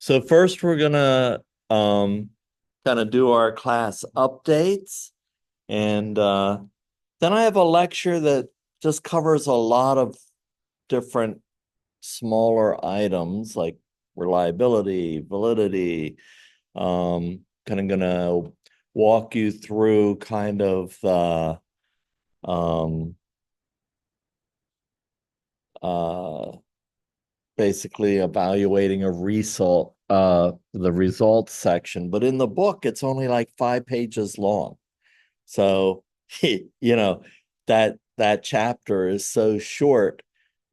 So first we're gonna kind of do our class updates and then I have a lecture that just covers a lot of different smaller items like reliability, validity, kind of gonna walk you through kind of um uh basically evaluating a result, the results section. But in the book, it's only like 5 pages long. So, that chapter is so short.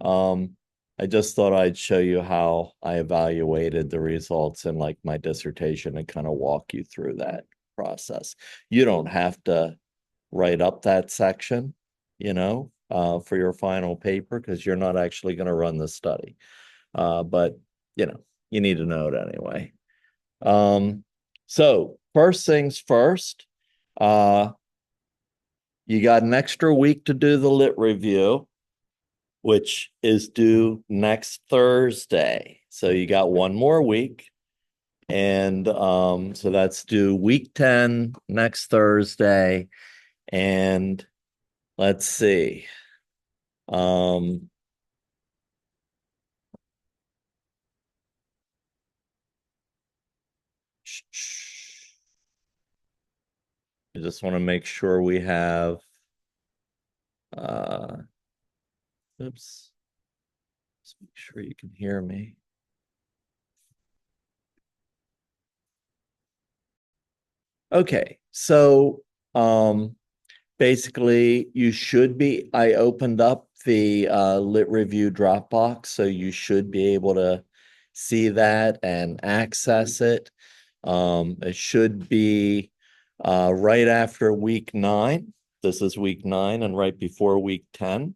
Um, I just thought I'd show you how I evaluated the results in like my dissertation and kind of walk you through that process. You don't have to write up that section, for your final paper because you're not actually going to run the study. But you need to know it anyway. So first things first, uh, you got an extra week to do the lit review, which is due next Thursday. So you got one more week. And so that's due week 10 next Thursday. And let's see. Um, I just want to make sure we have uh oops. Let's make sure you can hear me. Okay, so basically you should be, I opened up the Lit Review Dropbox, so you should be able to see that and access it. It should be right after week 9. This is week 9 and right before week 10.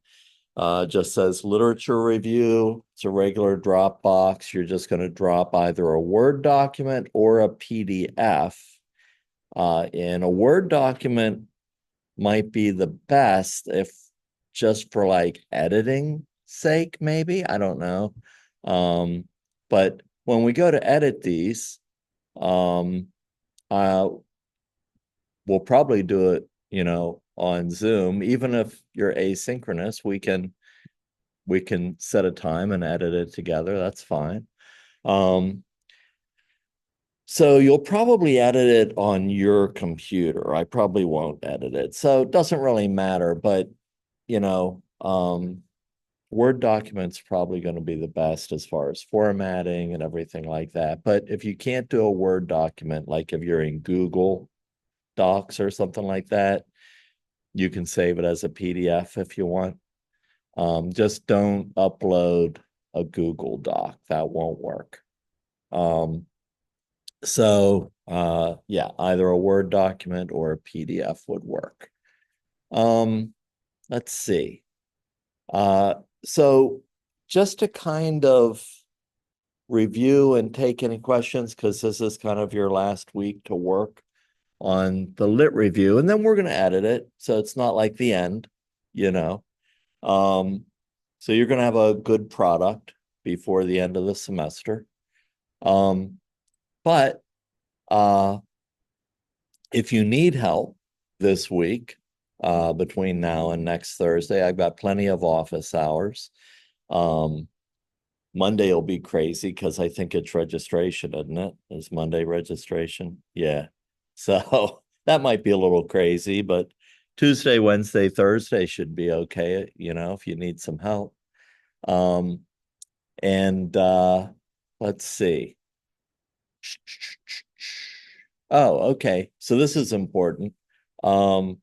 Just says literature review. It's a regular Dropbox. You're just going to drop either a Word document or a PDF. In a Word document might be the best if just for like editing sake, maybe. I don't know. Um, but when we go to edit these, um, uh, we'll probably do it, on Zoom. Even if you're asynchronous, we can set a time and edit it together. That's fine. Um, so you'll probably edit it on your computer. I probably won't edit it. So it doesn't really matter, but Word documents probably going to be the best as far as formatting and everything like that. But if you can't do a Word document, like if you're in Google Docs or something like that, you can save it as a PDF if you want. Just don't upload a Google Doc. That won't work. Yeah, either a Word document or a PDF would work. Um, let's see. Uh, so just to kind of review and take any questions, because this is kind of your last week to work on the lit review, and then we're going to edit it. So it's not like the end, you know. Um, so you're going to have a good product before the end of the semester. Um, but uh, if you need help this week, between now and next Thursday, I've got plenty of office hours. Um, Monday will be crazy because I think it's registration, isn't it? Is Monday registration? Yeah. So that might be a little crazy, but Tuesday, Wednesday, Thursday should be okay, if you need some help. Um, and let's see. Oh, okay. So this is important. Um,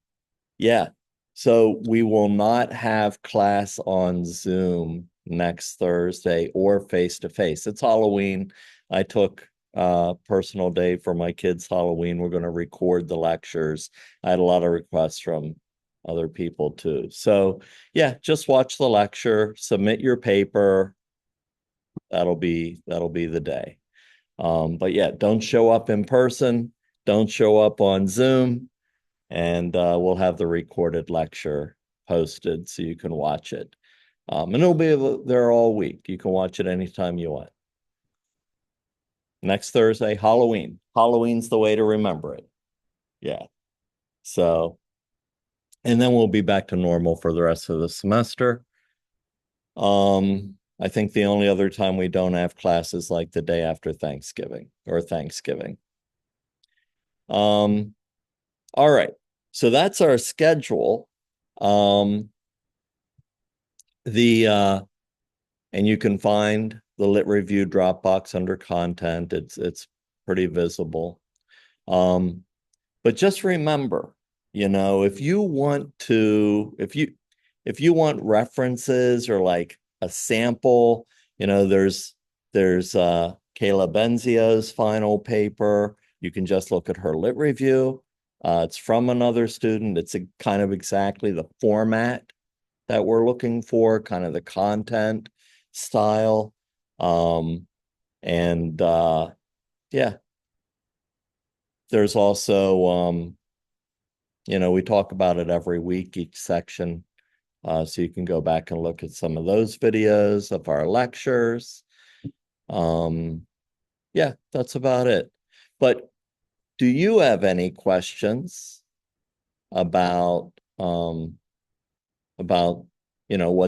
yeah. So we will not have class on Zoom next Thursday or face to face. It's Halloween. I took personal day for my kids' Halloween. We're going to record the lectures. I had a lot of requests from other people too. So yeah, just watch the lecture, submit your paper. That'll be the day. But yeah, don't show up in person. Don't show up on Zoom, and we'll have the recorded lecture posted so you can watch it. And it'll be there all week. You can watch it anytime you want. Next Thursday, Halloween. Halloween's the way to remember it. Yeah. So, and then we'll be back to normal for the rest of the semester. I think the only other time we don't have classes like the day after Thanksgiving or Thanksgiving. All right. So that's our schedule. Um, and you can find the Lit Review Dropbox under content. It's pretty visible. But just remember, if you want references or like a sample, there's Kayla Benzio's final paper. You can just look at her lit review. It's from another student. It's kind of exactly the format that we're looking for, kind of the content style. And yeah, there's also we talk about it every week, each section. So you can go back and look at some of those videos of our lectures. Yeah, that's about it. But do you have any questions about what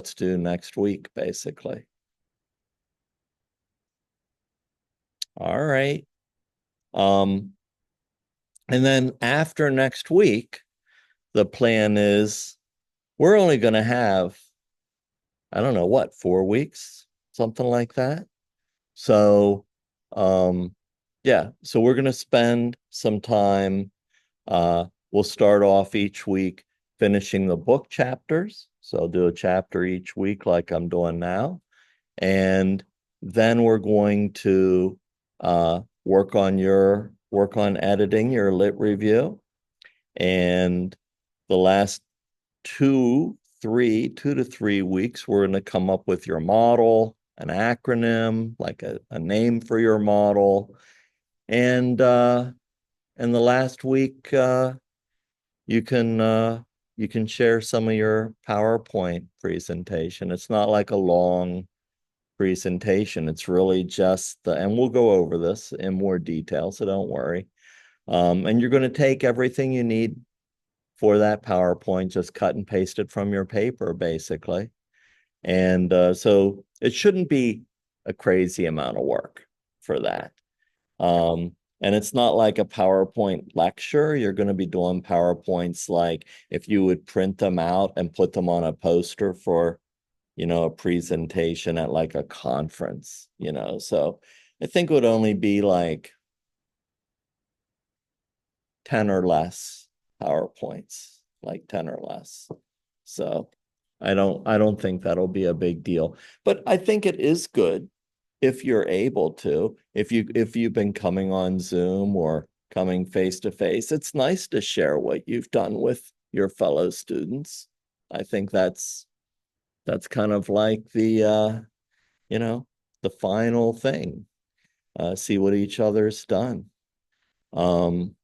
to do next week, basically? All right. And then after next week, the plan is we're only going to have, I don't know what, 4 weeks, something like that. So, yeah, so we're going to spend some time. We'll start off each week finishing the book chapters. So I'll do a chapter each week like I'm doing now. And then we're going to work on editing your lit review. And the last 2 to 3 weeks, we're going to come up with your model, an acronym, like a name for your model. And in the last week, you can share some of your PowerPoint presentation. It's not like a long presentation. It's really just and we'll go over this in more detail, so don't worry. And you're going to take everything you need for that PowerPoint, just cut and paste it from your paper, basically. And so it shouldn't be a crazy amount of work for that. And it's not like a PowerPoint lecture. You're going to be doing PowerPoints like if you would print them out and put them on a poster for, a presentation at like a conference, So I think it would only be like 10 or less PowerPoints, like 10 or less. So I don't think that'll be a big deal. But I think it is good if you're able to, if you've been coming on Zoom or coming face to face, it's nice to share what you've done with your fellow students. I think that's kind of like the the final thing. See what each other's done. And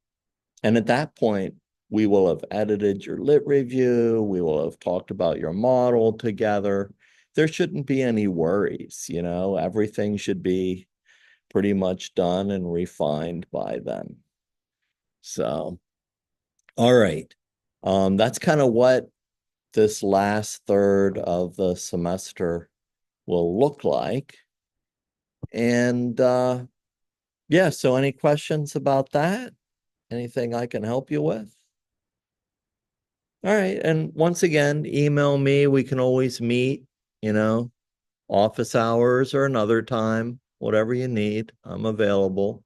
at that point, we will have edited your lit review. We will have talked about your model together. There shouldn't be any worries, everything should be pretty much done and refined by then. So, all right. That's kind of what this last third of the semester will look like. And yeah, so any questions about that? Anything I can help you with? All right. And once again, email me. We can always meet, office hours or another time, whatever you need. I'm available.